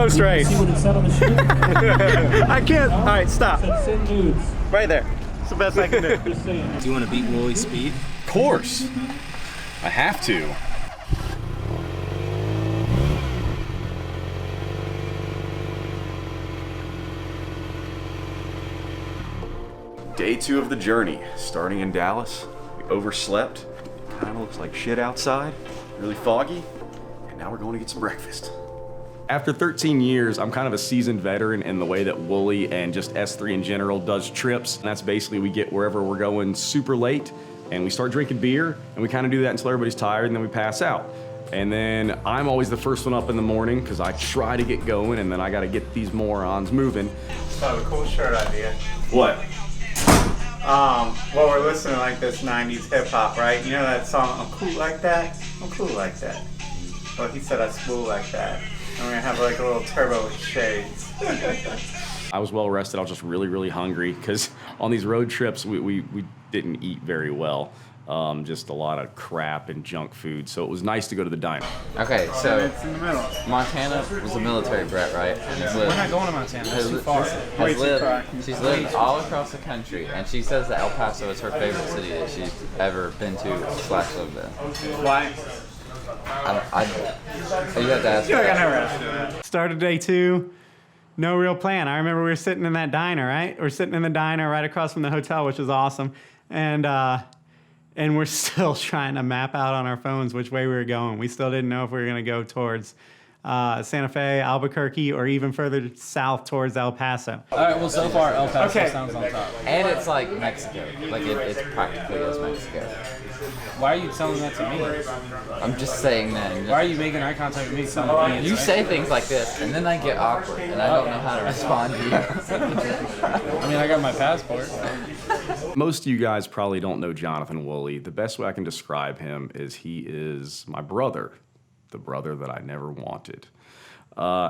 post-race. See what it said on the sheet? I can't. All right, stop. Send nudes. Right there. It's the best I can do. Just saying. Do you want to beat Wooley's speed? Of course. I have to. Day 2 of the journey, starting in Dallas. We overslept. Kind of looks like shit outside. Really foggy. And now we're going to get some breakfast. After 13 years, I'm kind of a seasoned veteran in the way that Wooley and just S3 in general does trips. And that's basically we get wherever we're going super late and we start drinking beer and we kind of do that until everybody's tired and then we pass out. And then I'm always the first one up in the morning because I try to get going and then I got to get these morons moving. I have a cool shirt idea. What? Well, we're listening to like this 90s hip hop, right? You know that song, I'm cool like that? I'm cool like that. Well, he said I spool like that. And we're gonna have like a little turbo with shades. I was well rested. I was just really, really hungry because on these road trips, we didn't eat very well. Just a lot of crap and junk food. So it was nice to go to the diner. Okay, so It's in the middle. Montana was a military brat, right? We're not going to Montana. That's too far. Way too far. She's lived all across the country, and she says that El Paso is her favorite city that she's ever been to / lived in. Why? You have to ask I her. never asked you that. Started day 2, no real plan. I remember we were sitting in that diner, right? We're sitting in the diner right across from the hotel, which was awesome. And we're still trying to map out on our phones which way we were going. We still didn't know if we were going to go towards Santa Fe, Albuquerque, or even further south towards El Paso. All right, well, so far, El Paso sounds on top. And it's like Mexico. Like, it's practically as Mexico. Why are you telling that to me? I'm just saying that. Why are you making eye contact with me? Telling me You say things like this, and then I get awkward, and I don't know how to respond to you. I mean, I got my passport. Most of you guys probably don't know Jonathan Wooley. The best way I can describe him is he is my brother, the brother that I never wanted.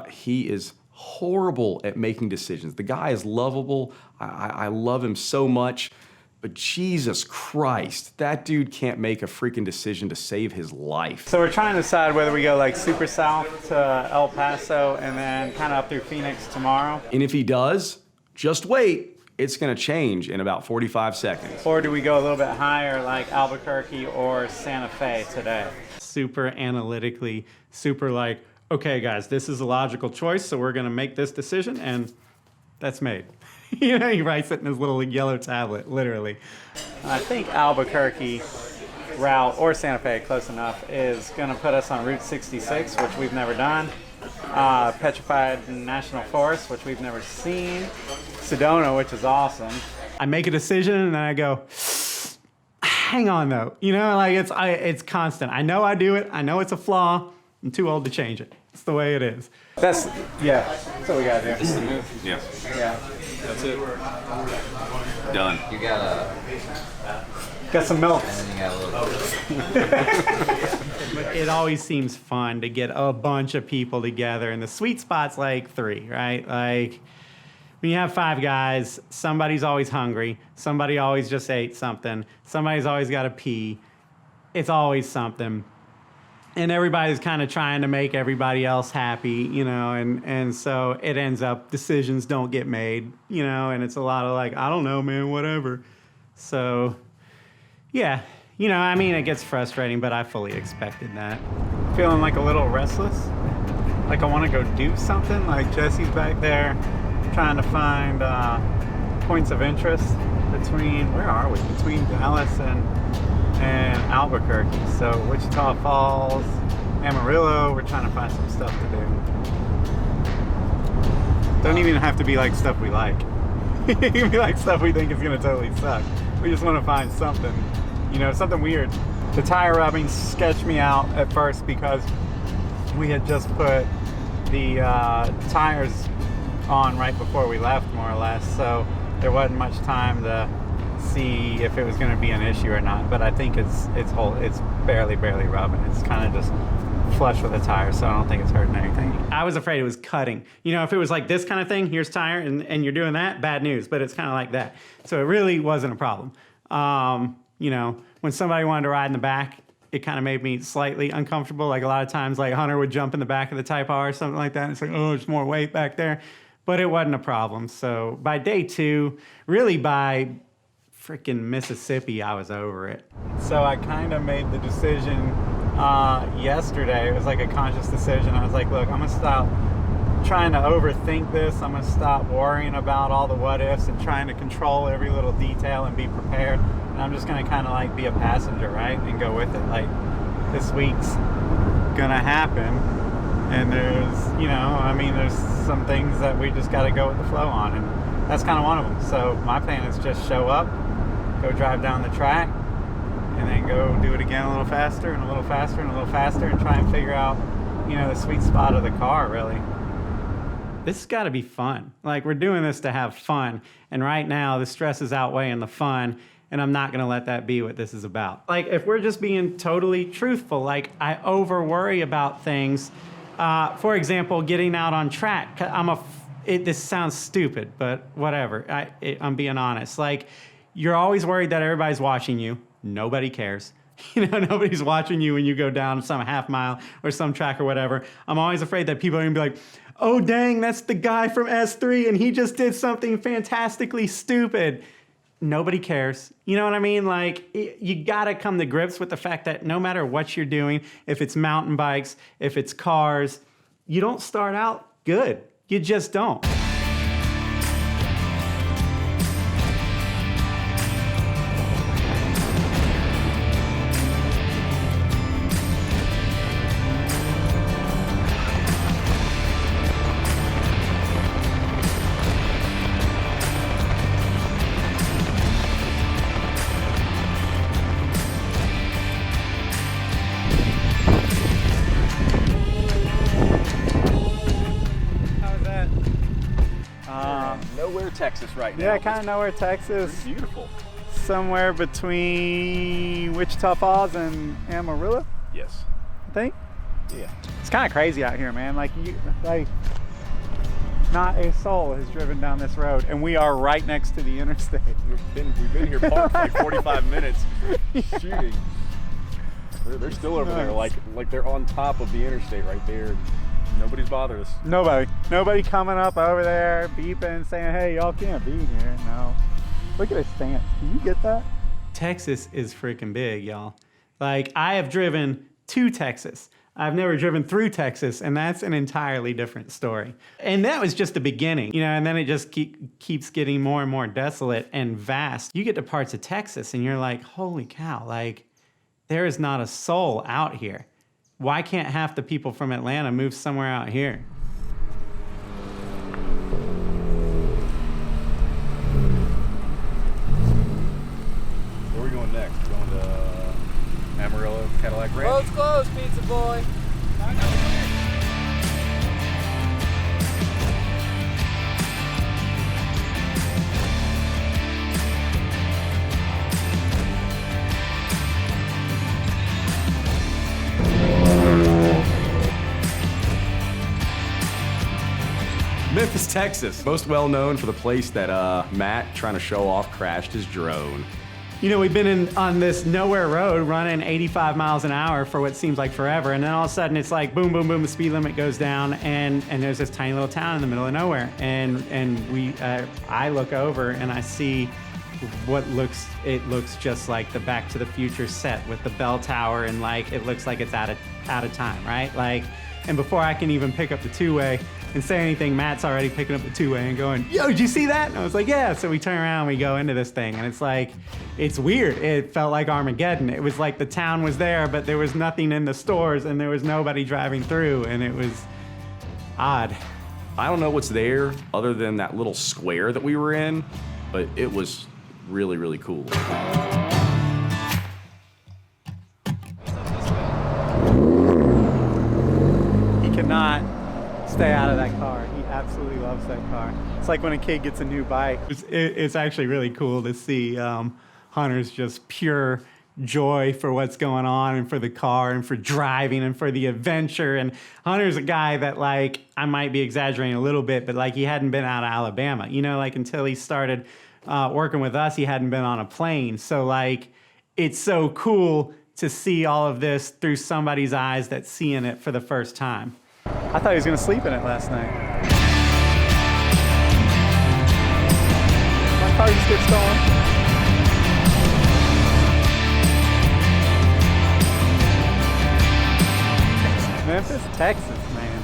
He is horrible at making decisions. The guy is lovable. I love him so much. But Jesus Christ, that dude can't make a freaking decision to save his life. So we're trying to decide whether we go like super south to El Paso and then kind of up through Phoenix tomorrow. And if he does, just wait. It's gonna change in about 45 seconds. Or do we go a little bit higher like Albuquerque or Santa Fe today? Super analytically, super like, okay guys, this is a logical choice, so we're gonna make this decision, and that's made. You know, he writes it in his little yellow tablet, literally. I think Albuquerque route, or Santa Fe, close enough, is going to put us on Route 66, which we've never done. Petrified National Forest, which we've never seen. Sedona, which is awesome. I make a decision and then I go, hang on though. You know, like it's constant. I know I do it. I know it's a flaw. I'm too old to change it. It's the way it is. That's what we got to do. Yeah, Yeah. That's it. done. You got Some milk. and then you got a little. But it always seems fun to get a bunch of people together, and the sweet spot's like 3, right? Like when you have 5 guys, somebody's always hungry, somebody always just ate something, somebody's always got to pee. It's always something. And everybody's kind of trying to make everybody else happy, you know, and so it ends up decisions don't get made, you know, and it's a lot of like, I don't know, man, whatever. So, yeah, you know, I mean, it gets frustrating, but I fully expected that. Feeling like a little restless. Like I want to go do something. Like Jesse's back there trying to find points of interest between, where are we? Between Dallas and Albuquerque. So Wichita Falls, Amarillo, we're trying to find some stuff to do. Don't even have to be like stuff we like. It can be like stuff we think is gonna totally suck. We just want to find something, you know, something weird. The tire rubbing sketched me out at first because we had just put the tires on right before we left, more or less. So there wasn't much time to see if it was going to be an issue or not, but I think it's barely rubbing. It's kind of just flush with the tire, so I don't think it's hurting anything. I was afraid it was cutting. You know, if it was like this kind of thing, here's tire, and you're doing that, bad news, but it's kind of like that. So it really wasn't a problem. You know, when somebody wanted to ride in the back, it kind of made me slightly uncomfortable. Like a lot of times, like Hunter would jump in the back of the Type R or something like that. And it's like, oh, there's more weight back there. But it wasn't a problem. So by day 2, really by freaking Mississippi, I was over it. So I kind of made the decision yesterday. It was like a conscious decision. I was like, look, I'm gonna stop trying to overthink this. I'm gonna stop worrying about all the what ifs and trying to control every little detail and be prepared. And I'm just gonna kind of like be a passenger, right? And go with it. Like, this week's gonna happen. And there's, you know, I mean, there's some things that we just gotta go with the flow on. And that's kind of one of them. So my plan is just show up, go drive down the track, and then go do it again a little faster and a little faster and a little faster and try and figure out, you know, the sweet spot of the car, really. This has got to be fun. Like, we're doing this to have fun. And right now, the stress is outweighing the fun, and I'm not going to let that be what this is about. Like, if we're just being totally truthful, like, I over worry about things. For example, getting out on track. This sounds stupid, but whatever. I'm being honest. Like, you're always worried that everybody's watching you. Nobody cares. You know, nobody's watching you when you go down some half mile or some track or whatever. I'm always afraid that people are gonna be like, oh dang, that's the guy from S3 and he just did something fantastically stupid. Nobody cares. You know what I mean? Like, you gotta come to grips with the fact that no matter what you're doing, if it's mountain bikes, if it's cars, you don't start out good. You just don't. Nowhere, Texas right now. Yeah, kind of nowhere, Texas. Pretty beautiful. Somewhere between Wichita Falls and Amarillo, Yes. I think. Yeah. It's kind of crazy out here, man. Like, not a soul has driven down this road, and we are right next to the interstate. We've been here parked for like 45 minutes shooting. They're still over there, like they're on top of the interstate right there. Nobody's bothering us. Nobody coming up over there, beeping, saying, hey, y'all can't be here. No. Look at his stance. Can you get that? Texas is freaking big, y'all. Like, I have driven to Texas. I've never driven through Texas, and that's an entirely different story. And that was just the beginning, you know, and then it just keeps getting more and more desolate and vast. You get to parts of Texas, and you're like, holy cow, like, there is not a soul out here. Why can't half the people from Atlanta move somewhere out here? Where are we going next? We're going to Amarillo, Cadillac Ranch. Road's closed, pizza boy. Memphis, Texas. Most well known for the place that Matt, trying to show off, crashed his drone. You know, we've been on this nowhere road running 85 miles an hour for what seems like forever, and then all of a sudden it's like boom, boom, boom, the speed limit goes down, and there's this tiny little town in the middle of nowhere, and I look over and I see what looks just like the Back to the Future set with the bell tower, and like it looks like it's out of time, right? Like, and before I can even pick up the two-way and say anything, Matt's already picking up the two-way and going, yo, did you see that? And I was like, yeah. So we turn around and we go into this thing, and it's like, it's weird. It felt like Armageddon. It was like the town was there, but there was nothing in the stores, and there was nobody driving through, and it was odd. I don't know what's there other than that little square that we were in, but it was really, really cool. He cannot stay out of that car. He absolutely loves that car. It's like when a kid gets a new bike. It's actually really cool to see Hunter's just pure joy for what's going on and for the car and for driving and for the adventure. And Hunter's a guy that, like, I might be exaggerating a little bit, but like he hadn't been out of Alabama, you know, like until he started working with us, he hadn't been on a plane. So like, it's so cool to see all of this through somebody's eyes that's seeing it for the first time. I thought he was gonna sleep in it last night. My car just gets going. Memphis, Texas, man.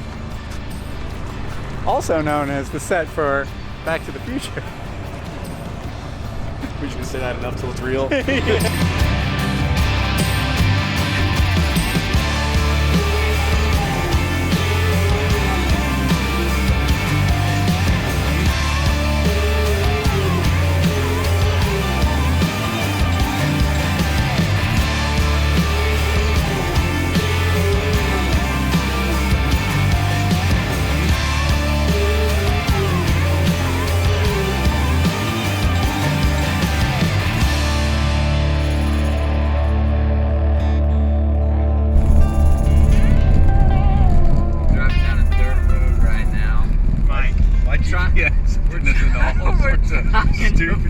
Also known as the set for Back to the Future. We should say that enough till it's real.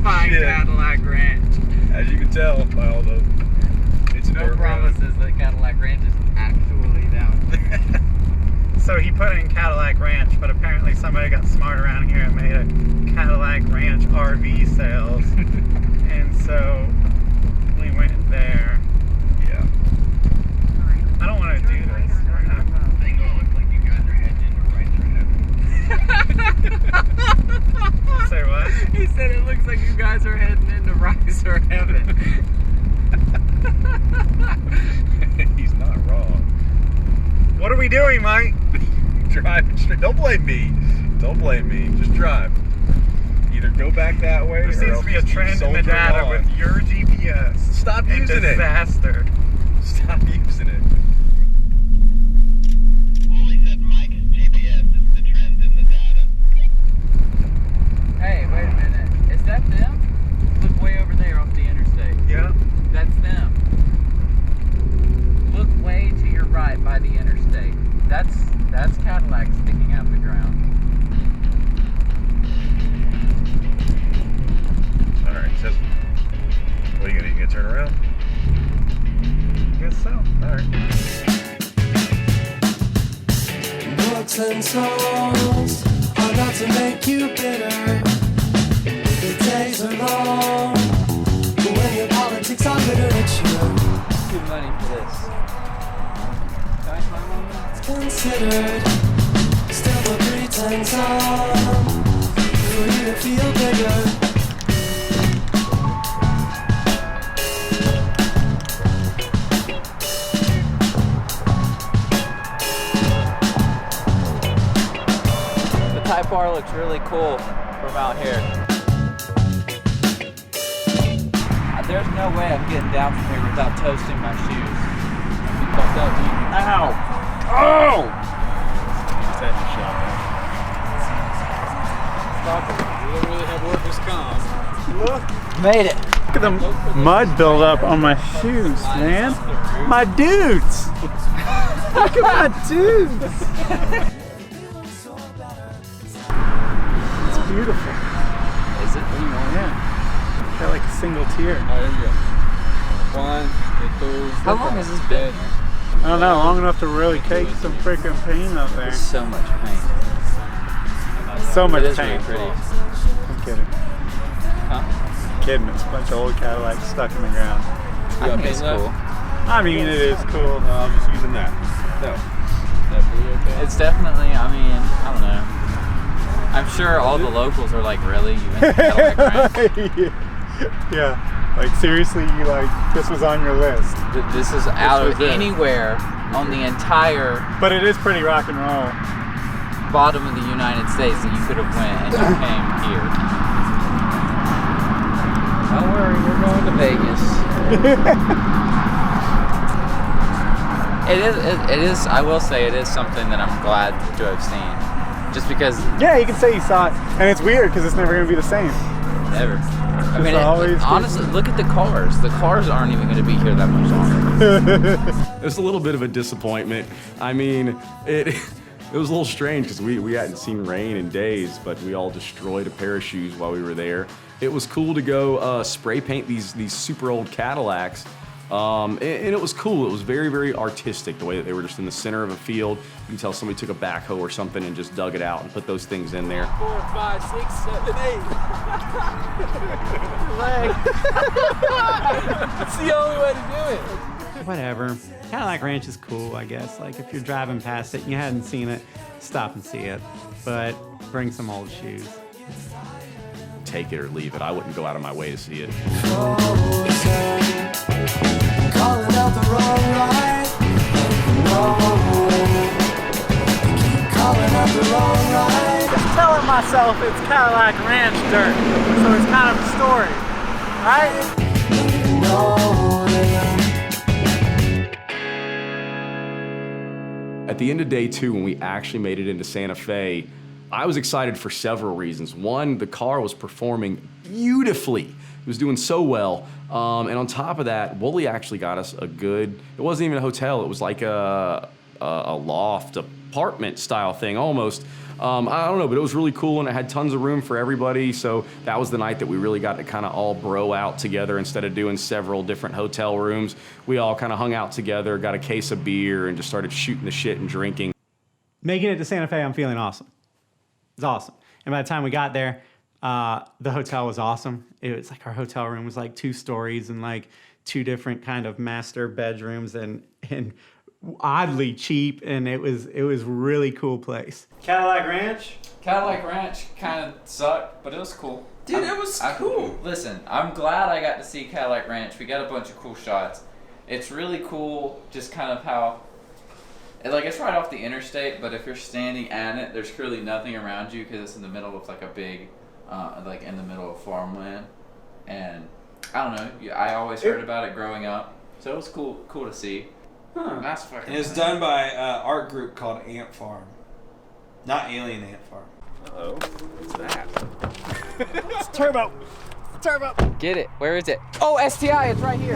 Cadillac Ranch. As you can tell by all the, it's a No dirt road. promises that Cadillac Ranch is actually down. So he put it in Cadillac Ranch, but apparently somebody got smart around here and made a Cadillac Ranch RV sales. And so we went there. Yeah. I don't want to do this. I think it looks like you guys are heading into right for heaven. Say what? He said it looks like you guys are heading into Rise or Heaven. He's not wrong. What are we doing, Mike? Drive straight. Don't blame me. Don't blame me. Just drive. Either go back that way. There seems to be a trend in the data with your GPS. Stop and using it. disaster. Stop using it. Wooley said Mike's GPS is the trend in the data. Hey, wait a minute. Is that them? Look way over there off the interstate. Yeah. That's them. Look way to your right by the interstate. That's Cadillac sticking out the ground. All right. So, what are you gonna turn around? I guess so. All right. Books and songs are not to make you bitter. The days are long when your politics are literature. Good money for this. It's considered still the pretense on for you to feel bigger. The Type R looks really cool from out here. There's no way I'm getting down from here without toasting my shoes. Ow! Oh! We don't really have workers' comp. Made it. Look at the mud buildup on my shoes, man. My dudes. Look at my dudes. It's beautiful. Is it? Yeah. Got like a single tear. Oh, there you go. One, two. How long has this been? I don't know, long enough to really cake some freaking paint up there. There's so much paint. So much It is paint. really pretty. I'm kidding. Huh? Kidding, it's a bunch of old Cadillacs stuck in the ground. I think it's cool. I mean, it is cool. No, I'm just using that. No. That blue, okay. It's definitely, I mean, I don't know. I'm sure all the locals are like, really? You went to Cadillac Ranch? Yeah, like seriously, you like, this was on your list. This is out was of it. anywhere on the entire But it is pretty rock and roll. bottom of the United States that you could have went and you came here. Don't worry, we're going to Vegas. It is, I will say, it is something that I'm glad to have seen. Just because Yeah, you can say you saw it. And it's weird because it's never going to be the same. never. I mean, always honestly, look at the cars. The cars aren't even going to be here that much longer. It was a little bit of a disappointment. I mean, it was a little strange because we hadn't seen rain in days, but we all destroyed a pair of shoes while we were there. It was cool to go spray paint these super old Cadillacs, And it was cool. It was very, very artistic, the way that they were just in the center of a field. You can tell somebody took a backhoe or something and just dug it out and put those things in there. 4, 5, 6, 7, 8. That's the only way to do it. Whatever. Cadillac Ranch is cool, I guess. Like, if you're driving past it and you hadn't seen it, stop and see it. But bring some old shoes. Take it or leave it. I wouldn't go out of my way to see it. Calling out the wrong ride. No, keep calling out the wrong ride. Just telling myself it's Cadillac Ranch dirt, so it's kind of a story, right? At the end of day 2, when we actually made it into Santa Fe, I was excited for several reasons. One, the car was performing beautifully. It was doing so well. And on top of that, Wooley actually got us a good, it wasn't even a hotel, it was like a loft apartment style thing almost. I don't know, but it was really cool and it had tons of room for everybody. So that was the night that we really got to kind of all bro out together instead of doing several different hotel rooms. We all kind of hung out together, got a case of beer and just started shooting the shit and drinking. Making it to Santa Fe, I'm feeling awesome. It's awesome. And by the time we got there, the hotel was awesome. It was like our hotel room was like 2 stories and like 2 different kind of master bedrooms and oddly cheap, and it was really cool place. Cadillac Ranch? Cadillac Ranch kind of sucked, but it was cool. Dude, it was cool. Listen, I'm glad I got to see Cadillac Ranch. We got a bunch of cool shots. It's really cool just kind of how, like, it's right off the interstate, but if you're standing at it, there's clearly nothing around you because it's in the middle of like a big, like in the middle of farmland. And I don't know, I always heard about it growing up. So it was cool to see. Huh. That's fucking And it's nice. done by an art group called Ant Farm. Not Alien Ant Farm. Uh-oh, what's that? It's turbo! Turbo! Get it. Where is it? Oh, STI, it's right here.